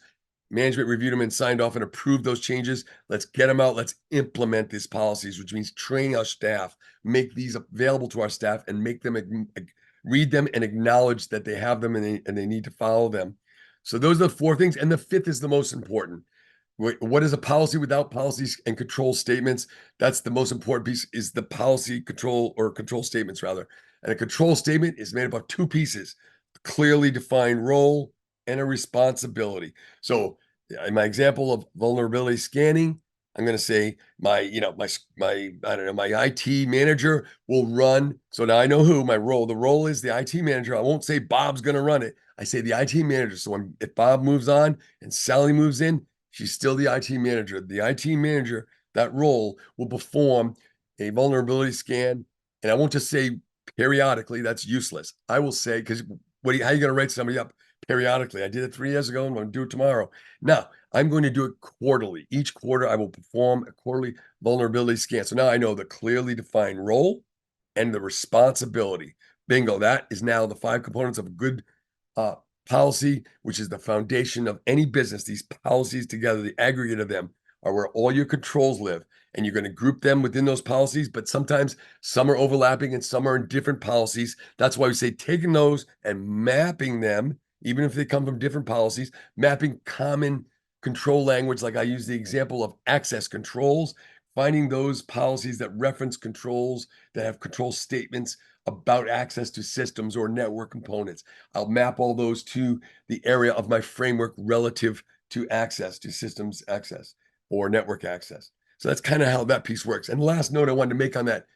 Management reviewed them and signed off and approved those changes. Let's get them out. Let's implement these policies, which means training our staff, make these available to our staff, and make them read them and acknowledge that they have them and they need to follow them. So those are the four things. And the fifth is the most important. What is a policy without policies and control statements? That's the most important piece, is the policy control statements rather. And a control statement is made up of two pieces: clearly defined role and a responsibility. So in my example of vulnerability scanning, I'm going to say my IT manager will run. So now I know who my role. The role is the IT manager. I won't say Bob's going to run it. I say the IT manager. So if Bob moves on and Sally moves in, she's still the IT manager. The IT manager, that role, will perform a vulnerability scan. And I won't just say periodically. That's useless. I will say, because how are you going to write somebody up periodically? I did it 3 years ago, and I'm going to do it tomorrow. Now, I'm going to do it quarterly. Each quarter, I will perform a quarterly vulnerability scan. So now I know the clearly defined role and the responsibility. Bingo. That is now the 5 components of a good policy, which is the foundation of any business. These policies together, the aggregate of them, are where all your controls live. And you're going to group them within those policies, but sometimes some are overlapping and some are in different policies. That's why we say taking those and mapping them, even if they come from different policies, mapping common control language. Like I use the example of access controls, finding those policies that reference controls, that have control statements about access to systems or network components. I'll map all those to the area of my framework relative to access to systems access or network access. So that's kind of how that piece works. And the last note I wanted to make on that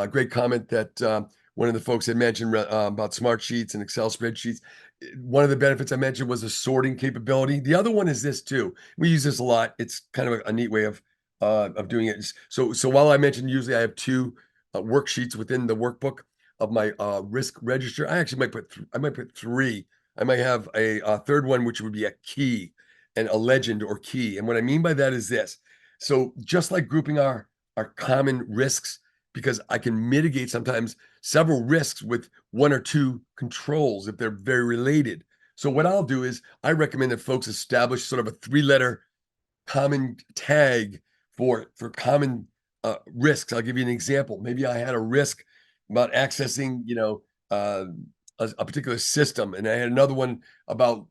great comment that one of the folks had mentioned about smart sheets and Excel spreadsheets. One of the benefits I mentioned was a sorting capability. The other one is this too. We use this a lot. It's kind of a neat way of doing it. So while I mentioned usually I have 2 worksheets within the workbook of my risk register, I actually might put 3. I might have a third one, which would be a key and a legend or key. And what I mean by that is this. So just like grouping our common risks, because I can mitigate sometimes several risks with 1 or 2 controls if they're very related. So what I'll do is I recommend that folks establish sort of a 3-letter common tag for common risks. I'll give you an example. Maybe I had a risk about accessing, a particular system, and I had another one about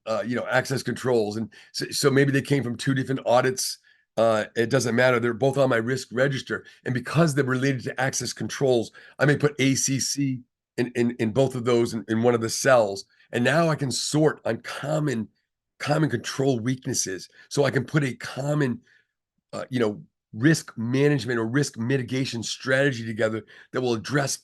access controls, and so maybe they came from 2 different audits. It doesn't matter. They're both on my risk register, and because they're related to access controls, I may put ACC in both of those in one of the cells, and now I can sort on common control weaknesses. So I can put a common risk management or risk mitigation strategy together that will address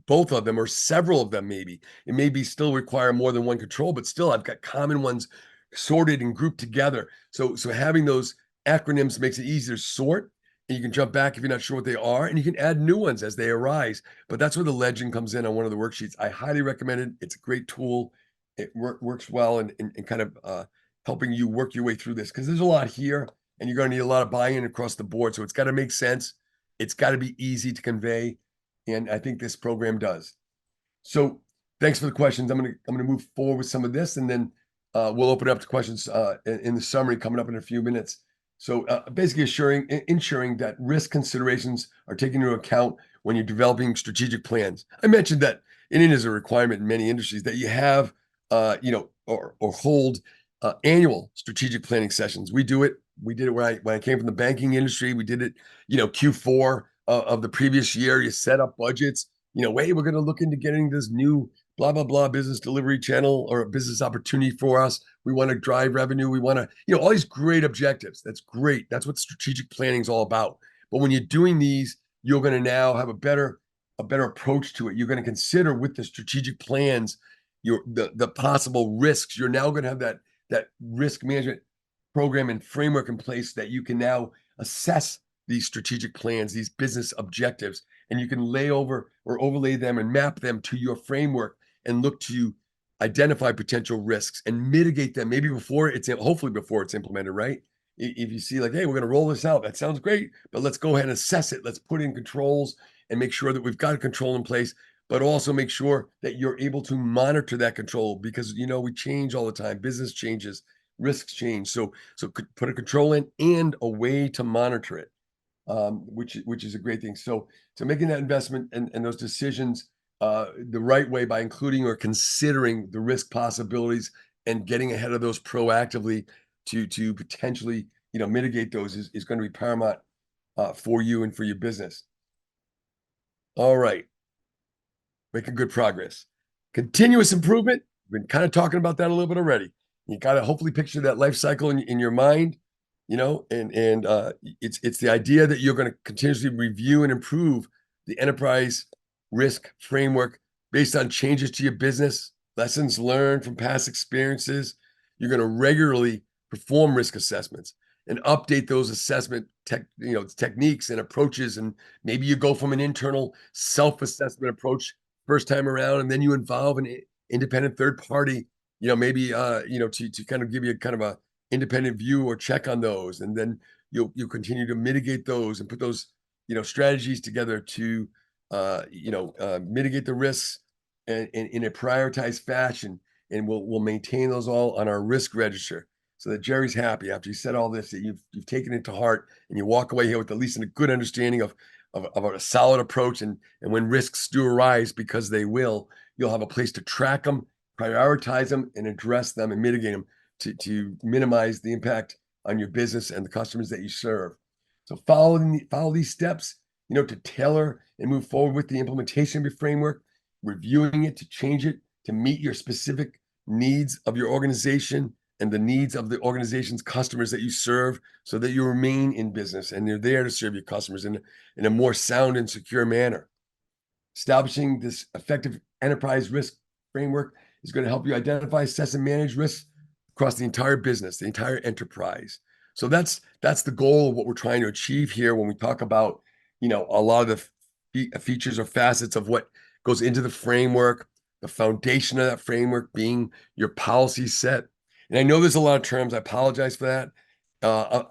both of them or several of them. Maybe it may be still require more than one control, but still I've got common ones sorted and grouped together. So having those acronyms makes it easier to sort, and you can jump back if you're not sure what they are, and you can add new ones as they arise. But that's where the legend comes in on one of the worksheets. I highly recommend it. It's a great tool. It works well in kind of helping you work your way through this, because there's a lot here and you're going to need a lot of buy-in across the board. So it's got to make sense. It's got to be easy to convey. And I think this program does. So thanks for the questions. I'm gonna move forward with some of this, and then we'll open up to questions in the summary coming up in a few minutes. So basically ensuring that risk considerations are taken into account when you're developing strategic plans. I mentioned that it is a requirement in many industries that you have, or hold annual strategic planning sessions. We do it. We did it when I came from the banking industry. We did it, Q4 of the previous year. You set up budgets. Hey, we're going to look into getting this new blah, blah, blah, business delivery channel or a business opportunity for us. We want to drive revenue. We want to, all these great objectives. That's great. That's what strategic planning is all about. But when you're doing these, you're going to now have a better approach to it. You're going to consider with the strategic plans, the possible risks. You're now going to have that risk management program and framework in place that you can now assess these strategic plans, these business objectives, and you can lay over or overlay them and map them to your framework and look to identify potential risks and mitigate them maybe hopefully before it's implemented, right? If you see like, hey, we're going to roll this out, that sounds great, but let's go ahead and assess it. Let's put in controls and make sure that we've got a control in place, but also make sure that you're able to monitor that control because, we change all the time. Business changes, risks change. So put a control in and a way to monitor it, which is a great thing. So making that investment and those decisions the right way by including or considering the risk possibilities and getting ahead of those proactively to potentially mitigate those is going to be paramount for you and for your business. All right, making good progress. Continuous improvement. We've been kind of talking about that a little bit already. You got to hopefully picture that life cycle in your mind, and it's the idea that you're going to continuously review and improve the enterprise risk framework based on changes to your business, lessons learned from past experiences. You're going to regularly perform risk assessments and update those assessment techniques and approaches. And maybe you go from an internal self-assessment approach first time around, and then you involve an independent third party, maybe to kind of give you kind of a independent view or check on those, and then you'll continue to mitigate those and put those strategies together to mitigate the risks and in a prioritized fashion, and we'll maintain those all on our risk register so that Jerry's happy after you said all this, that you've taken it to heart and you walk away here with at least a good understanding of a solid approach, and when risks do arise, because they will, you'll have a place to track them, prioritize them, and address them and mitigate them to minimize the impact on your business and the customers that you serve. So follow these steps, to tailor and move forward with the implementation of your framework, reviewing it to change it to meet your specific needs of your organization and the needs of the organization's customers that you serve, so that you remain in business and you're there to serve your customers in a more sound and secure manner. Establishing this effective enterprise risk framework is going to help you identify, assess, and manage risks across the entire business, the entire enterprise. So that's the goal of what we're trying to achieve here when we talk about, a lot of the features or facets of what goes into the framework, the foundation of that framework being your policy set. And I know there's a lot of terms. I apologize for that.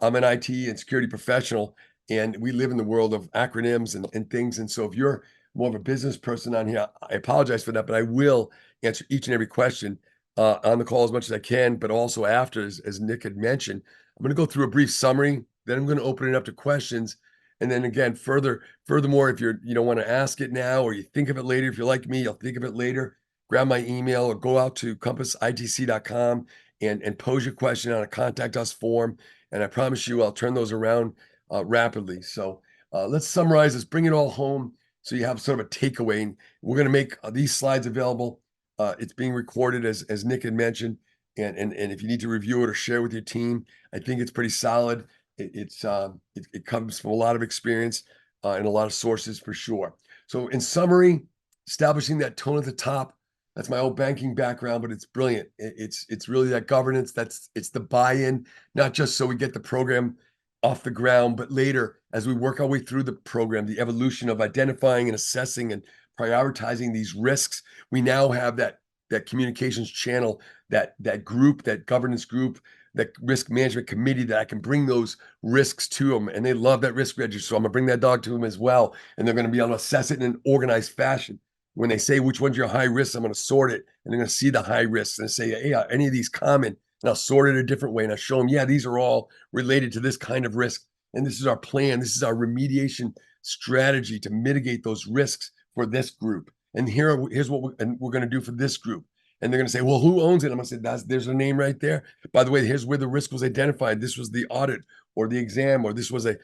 I'm an IT and security professional, and we live in the world of acronyms and things. And so if you're more of a business person on here, I apologize for that, but I will answer each and every question on the call as much as I can, but also after, as Nick had mentioned. I'm going to go through a brief summary, then I'm going to open it up to questions. And then again, furthermore, if you don't want to ask it now, or you think of it later, if you're like me, you'll think of it later, grab my email or go out to compassitc.com and pose your question on a contact us form. And I promise you, I'll turn those around rapidly. So let's summarize, let's bring it all home so you have sort of a takeaway. And we're going to make these slides available. It's being recorded, as Nick had mentioned. And if you need to review it or share with your team, I think it's pretty solid. It comes from a lot of experience and a lot of sources for sure. So in summary, establishing that tone at the top. That's my old banking background, but it's brilliant. It's really that governance. It's the buy-in, not just so we get the program off the ground, but later as we work our way through the program, the evolution of identifying and assessing and prioritizing these risks. We now have that communications channel, that group, that governance group, that risk management committee that I can bring those risks to them, and they love that risk register. So I'm gonna bring that dog to them as well, and they're gonna be able to assess it in an organized fashion. When they say which one's your high risk, I'm going to sort it, and they're going to see the high risks and say, hey, are any of these common? And I'll sort it a different way, and I'll show them, yeah, these are all related to this kind of risk, and this is our plan. This is our remediation strategy to mitigate those risks for this group. And here's what we're going to do for this group. And they're going to say, well, who owns it? I'm going to say, there's a name right there. By the way, here's where the risk was identified. This was the audit or the exam, or this was a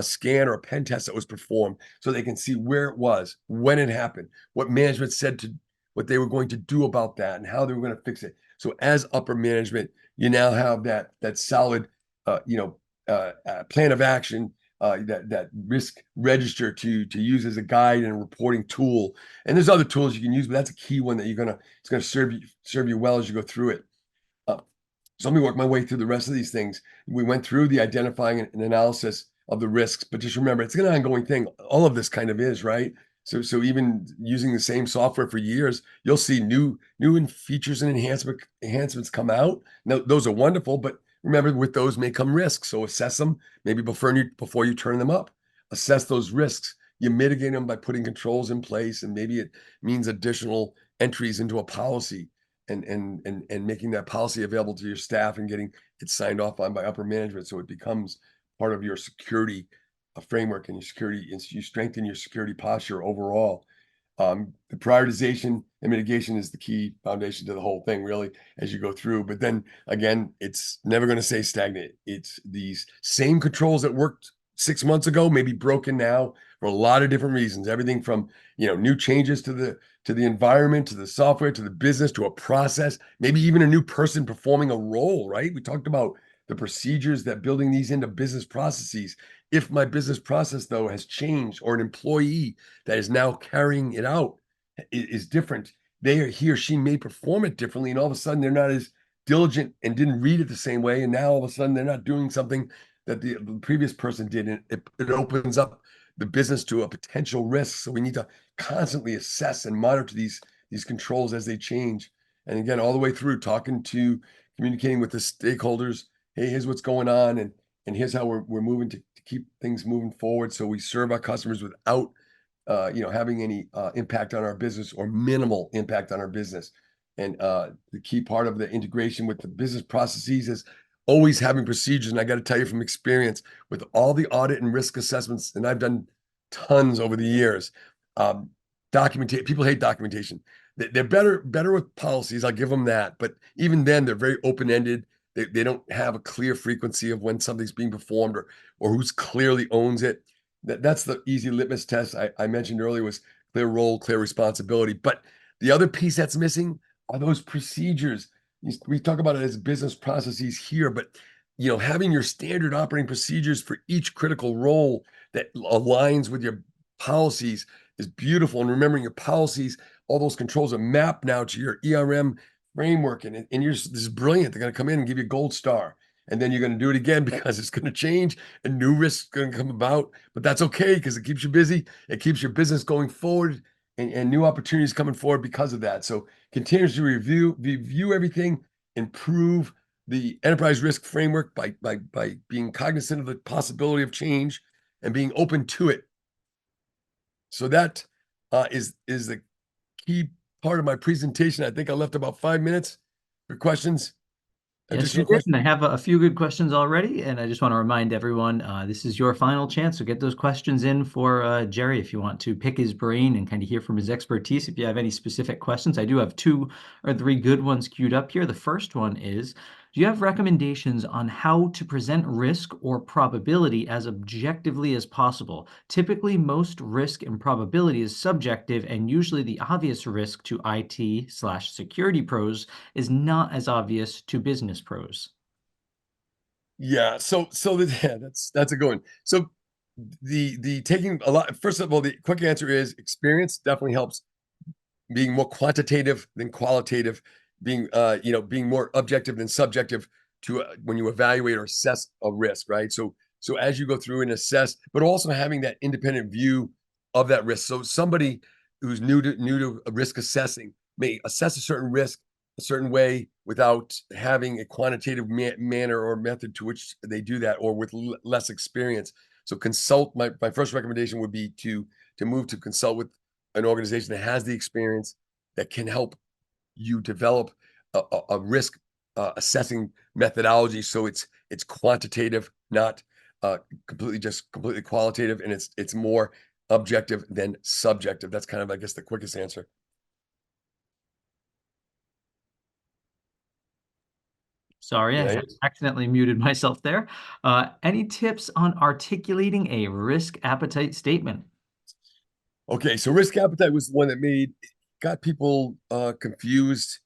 scan or a pen test that was performed, so they can see where it was, when it happened, what management said what they were going to do about that and how they were going to fix it. So as upper management, you now have that solid, plan of action, that risk register to use as a guide and a reporting tool. And there's other tools you can use, but that's a key one that it's gonna serve you well as you go through it. So let me work my way through the rest of these things. We went through the identifying and analysis of the risks, but just remember, it's an ongoing thing. All of this kind of is, right? So even using the same software for years, you'll see new features and enhancements come out. Now, those are wonderful, but remember, with those may come risks. So assess them maybe before you turn them up. Assess those risks. You mitigate them by putting controls in place, and maybe it means additional entries into a policy and making that policy available to your staff and getting it signed off on by upper management, so it becomes part of your security framework and you strengthen your security posture overall. The prioritization and mitigation is the key foundation to the whole thing, really, as you go through. But then again, it's never going to stay stagnant. It's these same controls that worked 6 months ago may be broken now for a lot of different reasons. Everything from new changes to the environment, to the software, to the business, to a process, maybe even a new person performing a role. Right? We talked about the procedures that building these into business processes. If my business process, though, has changed, or an employee that is now carrying it out is different, he or she may perform it differently, and all of a sudden they're not as diligent and didn't read it the same way, and now all of a sudden they're not doing something that the previous person did, and it opens up the business to a potential risk. So we need to constantly assess and monitor these controls as they change. And again, all the way through communicating with the stakeholders. Hey, here's what's going on, and here's how we're moving to keep things moving forward, so we serve our customers without having any impact on our business or minimal impact on our business. And the key part of the integration with the business processes is always having procedures. And I got to tell you from experience, with all the audit and risk assessments, and I've done tons over the years, people hate documentation. They're better with policies, I'll give them that, but even then they're very open-ended. They don't have a clear frequency of when something's being performed, or who's clearly owns it. That's the easy litmus test I mentioned earlier, was clear role, clear responsibility. But the other piece that's missing are those procedures. We talk about it as business processes here, but having your standard operating procedures for each critical role that aligns with your policies is beautiful. And remembering your policies, all those controls are mapped now to your ERM framework, and this is brilliant. They're going to come in and give you a gold star, and then you're going to do it again because it's going to change and new risks going to come about. But that's okay, because it keeps you busy. It keeps your business going forward, and new opportunities coming forward because of that. So continuously review everything, improve the enterprise risk framework by being cognizant of the possibility of change and being open to it. So that is the key part of my presentation. I think I left about 5 minutes for questions. Yes, you did. And I have a few good questions already. And I just want to remind everyone, this is your final chance. So get those questions in for Jerry if you want to pick his brain and kind of hear from his expertise. If you have any specific questions, I do have 2 or 3 good ones queued up here. The first one is, do you have recommendations on how to present risk or probability as objectively as possible? Typically, most risk and probability is subjective, and usually the obvious risk to IT/security pros is not as obvious to business pros. Yeah, that's a good one. So the taking a lot. First of all, the quick answer is experience definitely helps. Being more quantitative than qualitative, being more objective than subjective to when you evaluate or assess a risk, right? So as you go through and assess, but also having that independent view of that risk. So somebody who's new to risk assessing may assess a certain risk a certain way without having a quantitative manner or method to which they do that, or with less experience. So consult. My first recommendation would be to move to consult with an organization that has the experience, that can help you develop a risk assessing methodology. So it's quantitative, not completely qualitative, and it's more objective than subjective. That's kind of, I guess, the quickest answer. Sorry, I Yeah. accidentally muted myself there. Any tips on articulating a risk appetite statement? Okay, so risk appetite was the one that made got people confused,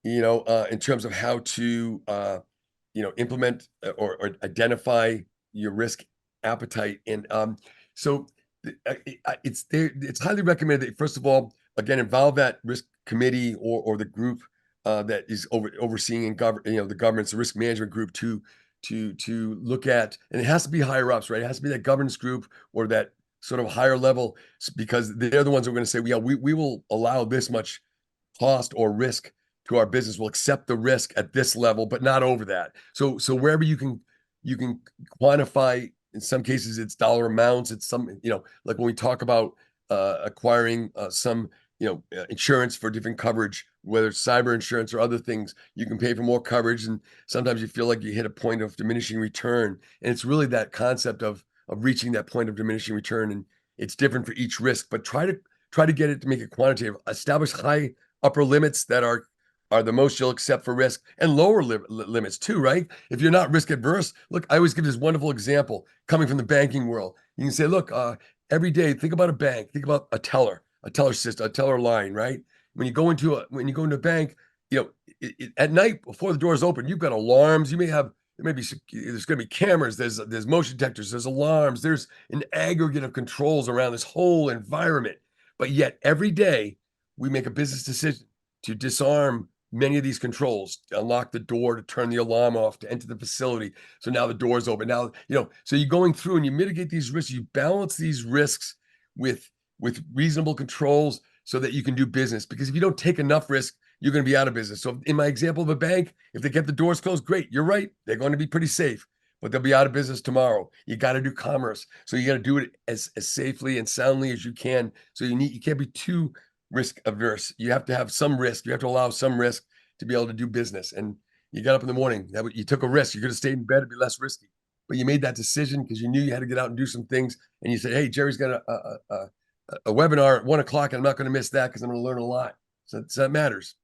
in terms of how to implement or identify your risk appetite. And so it's highly recommended that, first of all, again, involve that risk committee or the group that is overseeing and the governance, the risk management group to look at, and it has to be higher ups, right? It has to be that governance group or that sort of higher level, because they're the ones who are going to say, yeah, we will allow this much cost or risk to our business. We'll accept the risk at this level, but not over that. So wherever you can quantify, in some cases it's dollar amounts, it's some, like when we talk about acquiring some, insurance for different coverage, whether it's cyber insurance or other things, you can pay for more coverage. And sometimes you feel like you hit a point of diminishing return. And it's really that concept of reaching that point of diminishing return. And it's different for each risk, but try to get it to make it quantitative. Establish high upper limits that are the most you'll accept for risk, and lower limits too, right? If you're not risk adverse, look, I always give this wonderful example coming from the banking world. You can say, look, every day, think about a bank, think about a teller system, a teller line, right? When you go into a bank, at night before the doors open, you've got alarms. There's going to be cameras. There's motion detectors. There's alarms. There's an aggregate of controls around this whole environment. But yet every day we make a business decision to disarm many of these controls, to unlock the door, to turn the alarm off, to enter the facility. So now the door's open. Now, so you're going through and you mitigate these risks, you balance these risks with reasonable controls so that you can do business. Because if you don't take enough risk, you're going to be out of business. So in my example of a bank, if they kept the doors closed, great, you're right. They're going to be pretty safe, but they'll be out of business tomorrow. You got to do commerce. So you got to do it as safely and soundly as you can. So you can't be too risk averse. You have to have some risk. You have to allow some risk to be able to do business. And you got up in the morning, you took a risk. You could have stayed in bed, it'd be less risky. But you made that decision because you knew you had to get out and do some things. And you said, hey, Jerry's got a webinar at 1:00, and I'm not going to miss that because I'm going to learn a lot. So that matters.